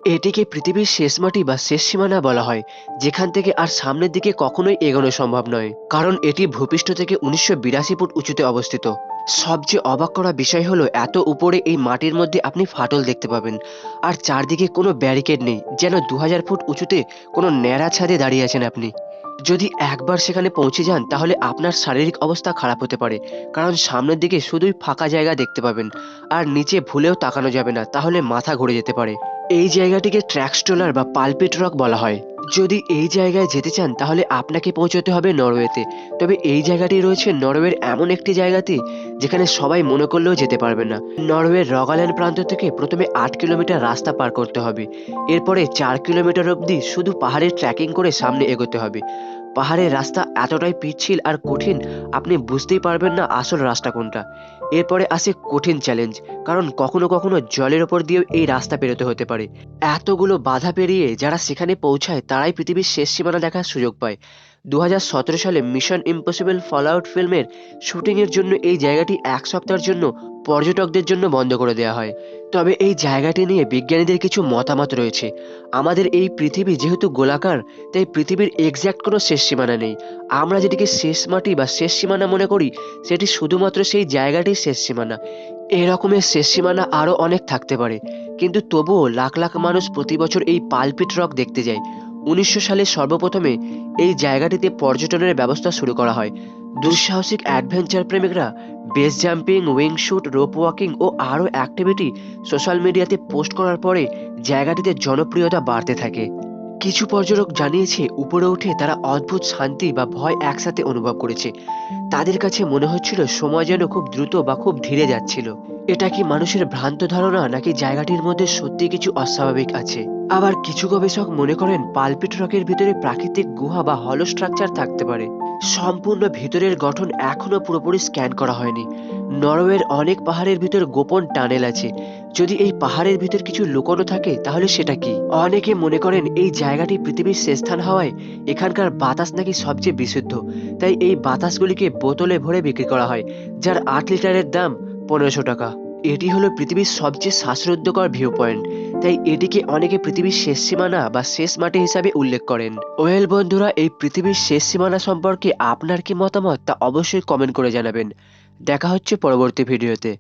এটিকে পৃথিবীর শেষ মাটি বা শেষ সীমানা বলা হয়, যেখান থেকে আর সামনের দিকে কখনোই এগোনো সম্ভব নয়, কারণ এটি ভূপৃষ্ঠ থেকে ১৯৮২ ফুট উঁচুতে অবস্থিত। সবচেয়ে অবাক করা বিষয় হলো, এত উপরে এই মাটির মধ্যে আপনি ফাটল দেখতে পাবেন, আর চারদিকে কোনো ব্যারিকেড নেই, যেন ২০০০ ফুট উঁচুতে কোনো ন্যাড়া ছাদে দাঁড়িয়ে আছেন আপনি। যদি একবার সেখানে পৌঁছে যান, তাহলে আপনার শারীরিক অবস্থা খারাপ হতে পারে, কারণ সামনের দিকে শুধুই ফাঁকা জায়গা দেখতে পাবেন, আর নিচে ভুলেও তাকানো যাবে না, তাহলে মাথা ঘুরে যেতে পারে। এই জায়গাটিকে ট্র্যাকস্টোলার বা পালপিট রক বলা হয়। যদি এই জায়গায় যেতে চান, তাহলে আপনাকে পৌঁছতে হবে নরওয়েতে। তবে এই জায়গাটি রয়েছে নরওয়ের এমন একটি জায়গাতে, যেখানে সবাই মনে করলেও যেতে পারবে না। নরওয়ের রগাল্যান্ড প্রান্ত থেকে প্রথমে ৮ কিলোমিটার রাস্তা পার করতে হবে। এরপরে ৪ কিলোমিটার অবধি শুধু পাহাড়ের ট্রেকিং করে সামনে এগোতে হবে। পাহাড়ের রাস্তা এতটাই পিচ্ছিল আর কঠিন, আপনি বুঝতেই পারবেন না আসল রাস্তা কোনটা। এরপরে আসে কঠিন চ্যালেঞ্জ, কারণ কখনো কখনো জলের ওপর দিয়েও এই রাস্তা পেরোতে হতে পারে। এতগুলো বাধা পেরিয়ে যারা সেখানে পৌঁছায়, তারাই পৃথিবীর শেষ সীমানা দেখার সুযোগ পায়। ২০১৭ সালে মিশন ইম্পসিবল ফলআউট ফিল্মের শুটিংয়ের জন্য এই জায়গাটি ১ সপ্তাহের জন্য পর্যটকদের জন্য বন্ধ করে দেওয়া হয়। তবে এই জায়গাটি নিয়ে বিজ্ঞানীদের কিছু মতামত রয়েছে। আমাদের এই পৃথিবী যেহেতু গোলাকার, তাই পৃথিবীর এক্স্যাক্ট কোনো শেষ সীমানা নেই। আমরা যেটিকে শেষ মাটি বা শেষ সীমানা মনে করি, সেটি শুধুমাত্র সেই জায়গাটির শেষ সীমানা। এরকমের শেষ সীমানা আরও অনেক থাকতে পারে, কিন্তু তবুও লাখ লাখ মানুষ প্রতি বছর এই পালপিট রক দেখতে যায়। ১৯০০ সালে সর্বপ্রথমে এই জায়গাটিতে পর্যটনের ব্যবস্থা শুরু করা হয়। দুঃসাহসিক অ্যাডভেঞ্চার প্রেমিকরা base jumping, wing suit, rope walking ও আরও অ্যাক্টিভিটি সোশ্যাল মিডিয়াতে পোস্ট করার পরে জায়গাটিতে জনপ্রিয়তা বাড়তে থাকে। কিছু পর্যটক জানিয়েছে, উপরে উঠে তারা অদ্ভুত শান্তি বা ভয় একসাথে অনুভব করেছে। তাদের কাছে মনে হচ্ছিল সময় যেন খুব দ্রুত বা খুব ধীরে যাচ্ছিল। এটা কি মানুষের ভ্রান্ত ধারণা, নাকি জায়গাটির মধ্যে সত্যি কিছু অস্বাভাবিক আছে? আবার কিছু গবেষক মনে করেন পালপিট রকের ভিতরে প্রাকৃতিক গুহা বা হলো স্ট্রাকচার থাকতে পারে। সম্পূর্ণ ভিতরের গঠন এখনো পুরোপুরি স্ক্যান করা হয়নি। নরওয়ের অনেক পাহাড়ের ভিতর গোপন টানেল আছে। যদি এই পাহাড়ের ভিতর কিছু লুকোনো থাকে, তাহলে সেটা কি? অনেকে মনে করেন এই জায়গাটি পৃথিবীর শেষ স্থান হওয়ায় এখানকার বাতাস নাকি সবচেয়ে বিশুদ্ধ, তাই এই বাতাসগুলিকে বোতলে ভরে বিক্রি করা হয়, যার ৮ লিটারের দাম ১৫০০ টাকা। এটি হলো পৃথিবীর সবচেয়ে শ্বাসরুদ্ধকর ভিউ পয়েন্ট, তাই এটিকে অনেকে পৃথিবীর শেষ সীমানা বা শেষ মাটি হিসাবে উল্লেখ করেন। ওয়েল বন্ধুরা, এই পৃথিবীর শেষ সীমানা সম্পর্কে আপনার কি মতামত, তা অবশ্যই কমেন্ট করে জানাবেন। দেখা হচ্ছে পরবর্তী ভিডিওতে।